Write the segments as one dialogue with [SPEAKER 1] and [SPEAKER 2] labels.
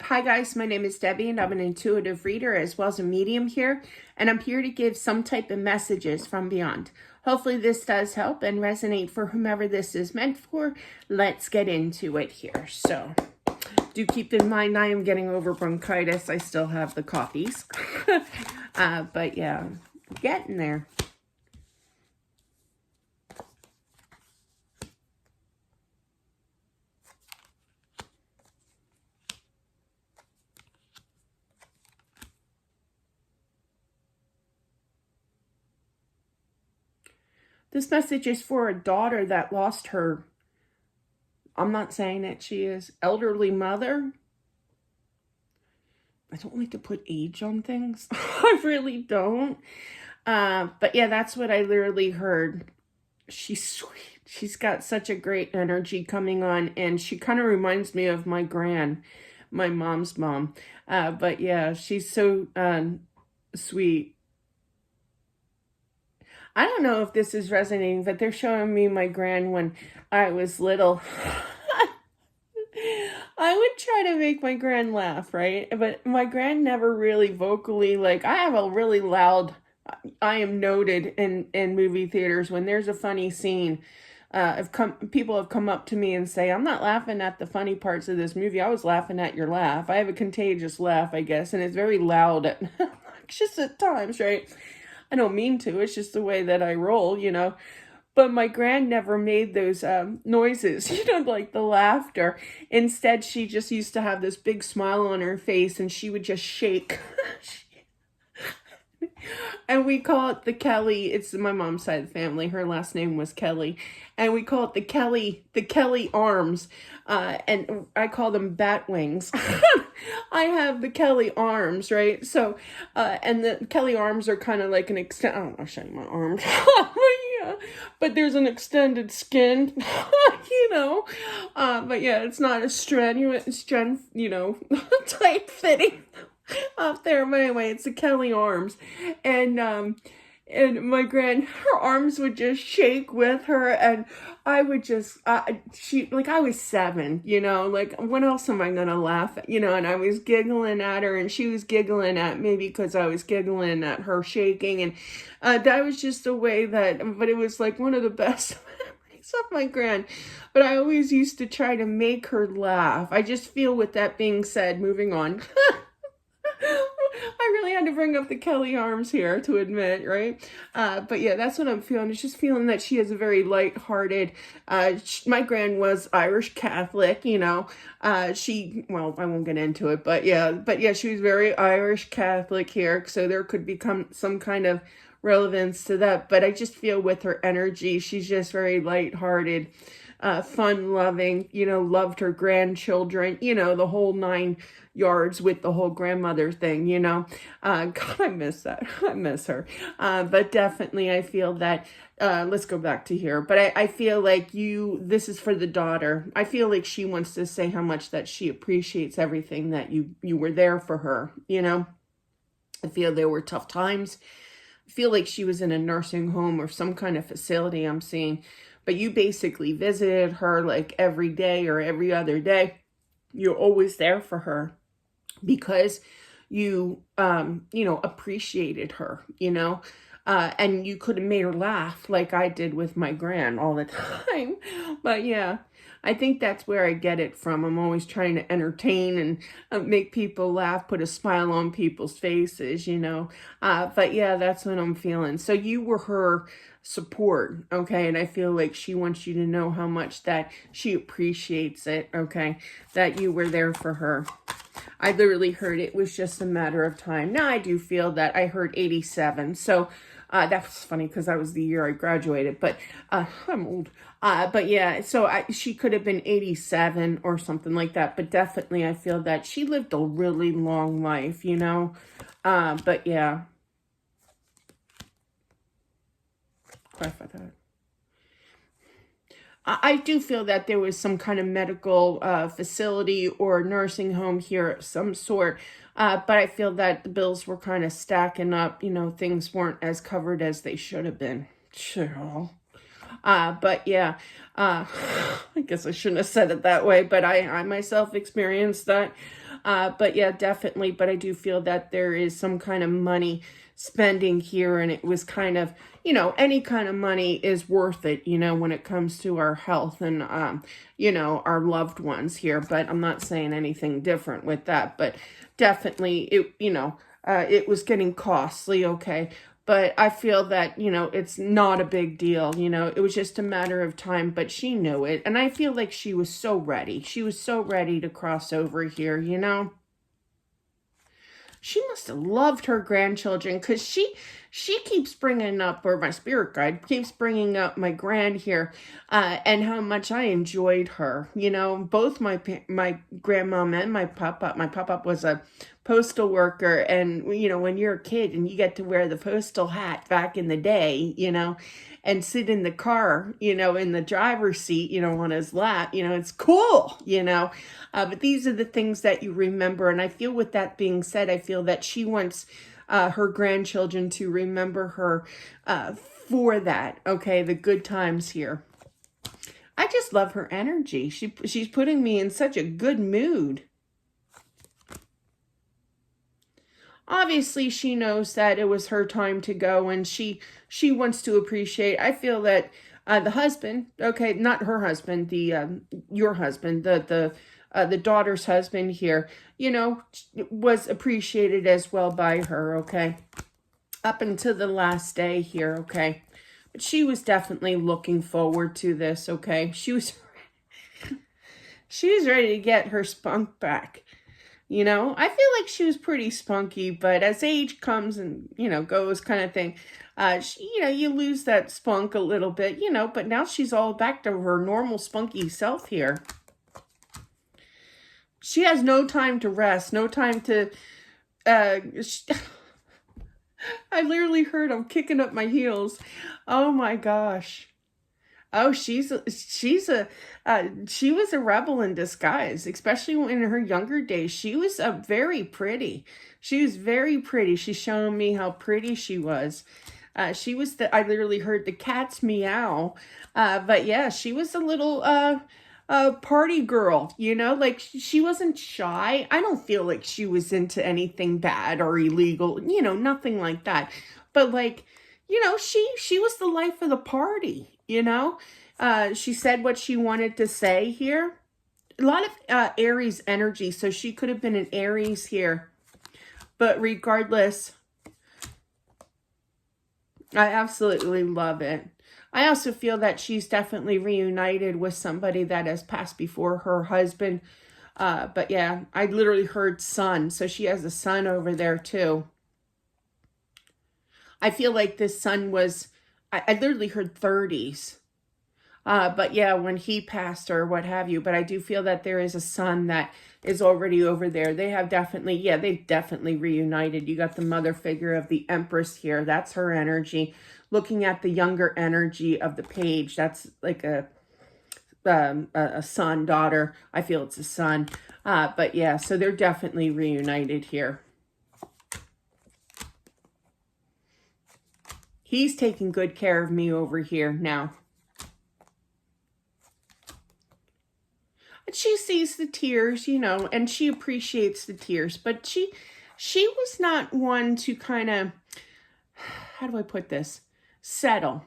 [SPEAKER 1] Hi guys, my name is Debbie and I'm an intuitive reader as well as a medium here, and I'm here to give some type of messages from beyond. Hopefully this does help and resonate for whomever this is meant for. Let's get into it here. So do keep in mind I am getting over bronchitis. I still have the coughies. But yeah, getting there. This message is for a daughter that lost her, I'm not saying that she is, elderly mother. I don't like to put age on things. I really don't. But yeah, that's what I literally heard. She's sweet. She's got such a great energy coming on, and she kind of reminds me of my mom's mom. But yeah, she's so sweet. I don't know if this is resonating, but they're showing me my gran when I was little. I would try to make my gran laugh, right? But my gran never really vocally, like, I have a really loud, I am noted in movie theaters when there's a funny scene. People have come up to me and say, I'm not laughing at the funny parts of this movie. I was laughing at your laugh. I have a contagious laugh, I guess, and it's very loud at, just at times, right? I don't mean to. It's just the way that I roll, you know. But my gran never made those noises, you know, like the laughter. Instead, she just used to have this big smile on her face and she would just shake. And we call it the Kelly. It's my mom's side of the family. Her last name was Kelly. And we call it the Kelly arms. And I call them bat wings. I have the Kelly arms, right? So, and the Kelly arms are kind of like an extent. I don't know, show you my arms. Yeah. But there's an extended skin, you know. But yeah, it's not a strenuous, you know, tight fitting up there. But anyway, it's the Kelly arms. And my her arms would just shake with her, and I would just, like, I was 7, you know, like, when else am I gonna laugh at, you know, and I was giggling at her, and she was giggling at me because I was giggling at her shaking, and that was just a way that, but it was like one of the best memories of my gran. But I always used to try to make her laugh. I just feel, with that being said, moving on. I really had to bring up the Kelly arms here to admit, right? But yeah, that's what I'm feeling. It's just feeling that she is a very light-hearted, my gran was Irish Catholic, you know. Well, I won't get into it, but yeah, she was very Irish Catholic here, so there could become some kind of relevance to that. But I just feel with her energy, she's just very light-hearted, fun-loving, you know, loved her grandchildren, you know, the whole 9 yards with the whole grandmother thing, you know. God, I miss that. I miss her. But definitely I feel that, let's go back to here. But I feel like this is for the daughter. I feel like she wants to say how much that she appreciates everything that you were there for her, you know. I feel there were tough times. I feel like she was in a nursing home or some kind of facility I'm seeing. But you basically visited her like every day or every other day. You're always there for her because you know, appreciated her, you know, and you could have made her laugh like I did with my gran all the time. But yeah, I think that's where I get it from. I'm always trying to entertain and make people laugh, put a smile on people's faces, you know. But yeah, that's what I'm feeling. So you were her support, okay? And I feel like she wants you to know how much that she appreciates it, okay? That you were there for her. I literally heard it was just a matter of time. Now I do feel that I heard 87. So that was funny because that was the year I graduated, but I'm old. But yeah, so she could have been 87 or something like that. But definitely I feel that she lived a really long life, you know. But yeah. Clarify that. I do feel that there was some kind of medical facility or nursing home here of some sort. But I feel that the bills were kind of stacking up. You know, things weren't as covered as they should have been. Sure. But yeah, I guess I shouldn't have said it that way, but I myself experienced that. But yeah, definitely. But I do feel that there is some kind of money spending here, and it was kind of, any kind of money is worth it, when it comes to our health and, our loved ones here. But I'm not saying anything different with that, but definitely it was getting costly, okay? But I feel that, it's not a big deal, it was just a matter of time, but she knew it. And I feel like she was so ready. She was so ready to cross over here. She must have loved her grandchildren, because she keeps bringing up, or my spirit guide keeps bringing up my grand here, and how much I enjoyed her. Both my grandmom and my pop-up. My pop-up was a postal worker, and when you're a kid and you get to wear the postal hat back in the day, and sit in the car, in the driver's seat, on his lap, it's cool, but these are the things that you remember. And I feel, with that being said, I feel that she wants her grandchildren to remember her for that, okay, the good times here. I just love her energy. She's putting me in such a good mood. Obviously, she knows that it was her time to go, and she wants to appreciate. I feel that the husband, okay, not her husband, your husband, the daughter's husband here, was appreciated as well by her, okay, up until the last day here, okay. But she was definitely looking forward to this, okay. She was ready to get her spunk back. I feel like she was pretty spunky, but as age comes and, goes kind of thing, you lose that spunk a little bit, but now she's all back to her normal spunky self here. She has no time to rest, no time to, I literally heard him kicking up my heels. Oh my gosh. Oh, she was a rebel in disguise, especially in her younger days. She was very pretty. She was very pretty. She's showing me how pretty she was. I literally heard the cats meow. But yeah, she was a little party girl, like she wasn't shy. I don't feel like she was into anything bad or illegal, nothing like that. But like, she was the life of the party. She said what she wanted to say here. A lot of Aries energy, so she could have been an Aries here. But regardless, I absolutely love it. I also feel that she's definitely reunited with somebody that has passed before her husband. But yeah, I literally heard son, so she has a son over there too. I feel like this son was, I literally heard 30s. But yeah, when he passed or what have you, but I do feel that there is a son that is already over there. They've definitely reunited. You got the mother figure of the Empress here. That's her energy. Looking at the younger energy of the page, that's like a son, daughter. I feel it's a son. But yeah, so they're definitely reunited here. He's taking good care of me over here now. She sees the tears, and she appreciates the tears, but she was not one to kind of, how do I put this? Settle,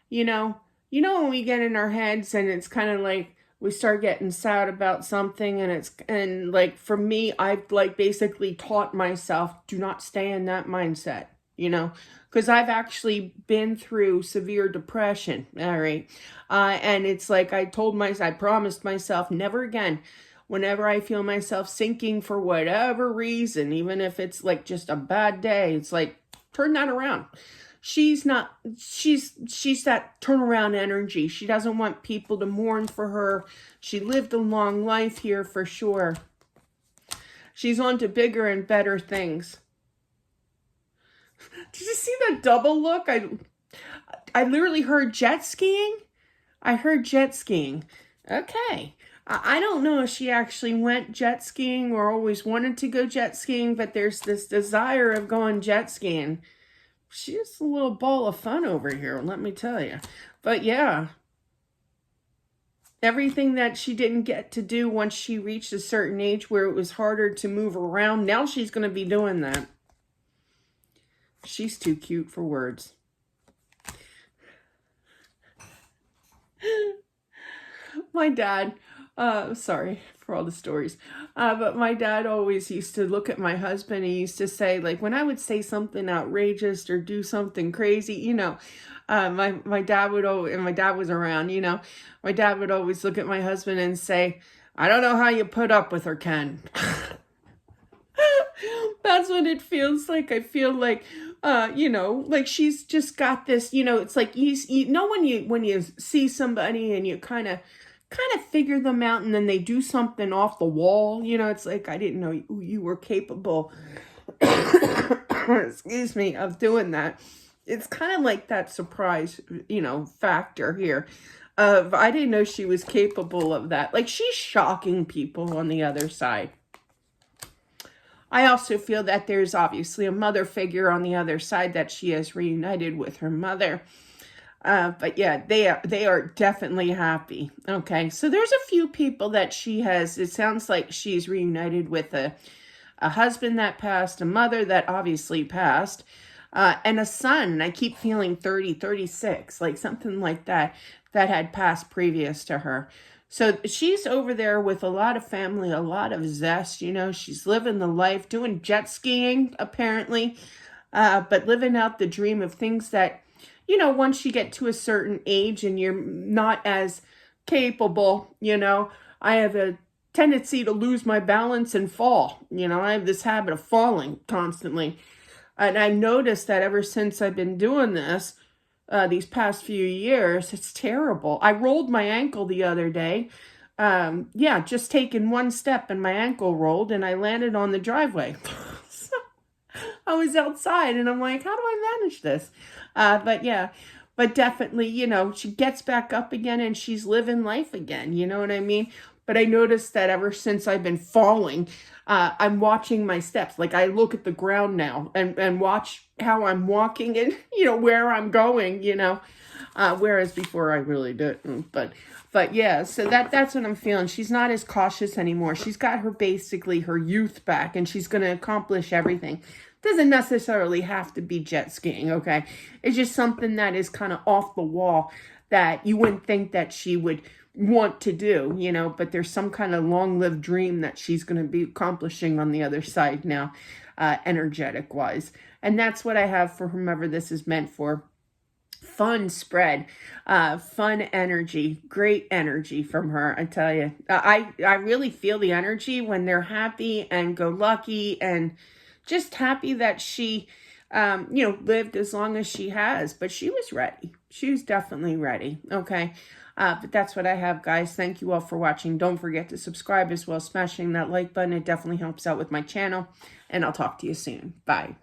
[SPEAKER 1] when we get in our heads and it's kind of like we start getting sad about something, and like for me, I've like basically taught myself, do not stay in that mindset, because I've actually been through severe depression, all right? And it's like I promised myself never again, whenever I feel myself sinking for whatever reason, even if it's like just a bad day, it's like, turn that around. She's that turnaround energy. She doesn't want people to mourn for her. She lived a long life here for sure. She's on to bigger and better things. Did you see that double look? I literally heard jet skiing. I heard jet skiing. Okay. I don't know if she actually went jet skiing or always wanted to go jet skiing, but there's this desire of going jet skiing. She's a little ball of fun over here, let me tell you. But yeah. Everything that she didn't get to do once she reached a certain age where it was harder to move around, now she's going to be doing that. She's too cute for words. My dad, sorry for all the stories, but my dad always used to look at my husband. He used to say, like, when I would say something outrageous or do something crazy, you know, my dad would always, and my dad was around, you know, my dad would always look at my husband and say, I don't know how you put up with her, Ken. That's what it feels like. I feel like, you know, like she's just got this, you know, it's like you know when you see somebody and you kind of figure them out and then they do something off the wall, you know, it's like, I didn't know you were capable, excuse me, of doing that. It's kind of like that surprise, you know, factor here of, I didn't know she was capable of that. Like, she's shocking people on the other side. I also feel that there's obviously a mother figure on the other side, that she has reunited with her mother. But yeah, they are definitely happy. Okay, so there's a few people that she has, it sounds like she's reunited with a husband that passed, a mother that obviously passed, and a son. And I keep feeling 30, 36, like something like that, that had passed previous to her. So she's over there with a lot of family, a lot of zest, you know, she's living the life, doing jet skiing, apparently, but living out the dream of things that, you know, once you get to a certain age and you're not as capable, you know, I have a tendency to lose my balance and fall. You know, I have this habit of falling constantly. And I noticed that ever since I've been doing this, these past few years, it's terrible. I rolled my ankle the other day. Yeah, just taking one step and my ankle rolled and I landed on the driveway. So I was outside and I'm like, how do I manage this? But yeah, but definitely, you know, she gets back up again and she's living life again. You know what I mean? But I noticed that ever since I've been falling, I'm watching my steps. Like, I look at the ground now and watch how I'm walking and, you know, where I'm going, you know, whereas before I really didn't. But yeah, so that's what I'm feeling. She's not as cautious anymore. She's got basically her youth back and she's going to accomplish everything. Doesn't necessarily have to be jet skiing, okay? It's just something that is kind of off the wall that you wouldn't think that she would want to do, you know, but there's some kind of long-lived dream that she's going to be accomplishing on the other side now, energetic-wise. And that's what I have for whomever this is meant for. Fun spread, fun energy, great energy from her, I tell you. I really feel the energy when they're happy and go lucky and just happy that she, you know, lived as long as she has. But she was ready. She was definitely ready. Okay. But that's what I have, guys. Thank you all for watching. Don't forget to subscribe as well as smashing that like button. It definitely helps out with my channel. And I'll talk to you soon. Bye.